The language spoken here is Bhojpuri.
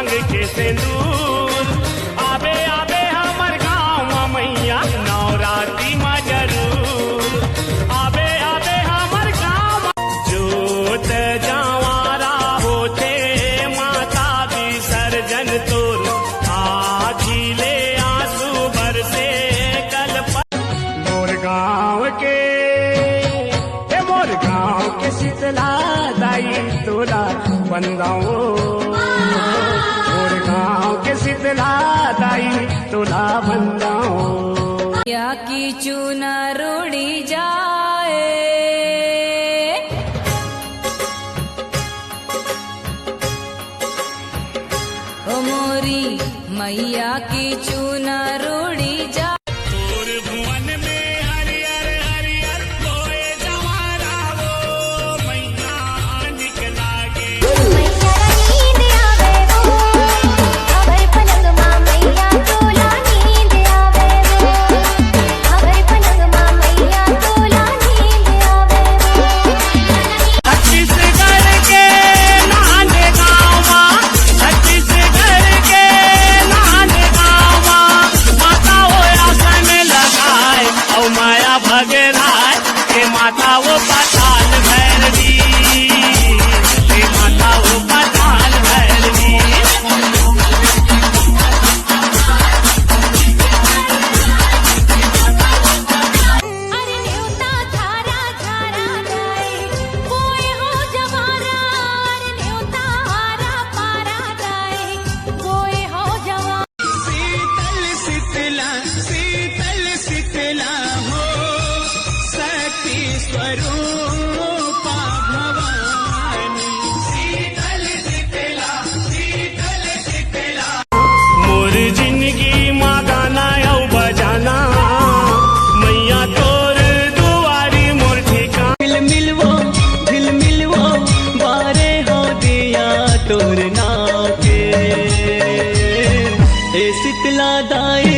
मांग के सिंदूर। आबे आबे हमर गाँव मैया नवरात्रि में जरूर। आबे आबे हमर गाँव जोत जवारा होते माता विसर्जन तोर। आखिले आंसू बरसे कल मोर गाँव के शीतला दाई तोला बंदाओ। मोर गाँव के शीतला दाई तोला बंदाओ। या की चूना रोड़ी जाए ओ मोरी मैया की चूना रोड़ी जाए। तोर भुवन में हरियर हरियर कोए जवारा वो मैया निकला गे। मैया नींद आवे वो अभय पलंग मां मैया तोला नींद आवे वो अभय पलंग मां मैया तोला नींद आवे वो। छत्तीसगढ़ के नाने गाँव छत्तीसगढ़ के नाने गाँव माता वो आसन लगाए औ माया भगराए के माता वो पताल भैरवी। के माता वो पताल भैरवी। अरे न्योता थारा थारा गाए कोई हो जवारा। अरे न्योता हारा पारा गाए कोई हो जवारा। शीतल शीतला शीतल शीतला हो सती स्वरूपा भवानी। शीतल शीतला शीतल शीतला। मोर जिंदगी माँ गाना औ बजाना मैया तोर दुआरी मोर ठिकाना। दिल मिलवो बारे हो दिया तोर नाव के। ए शीतला दाई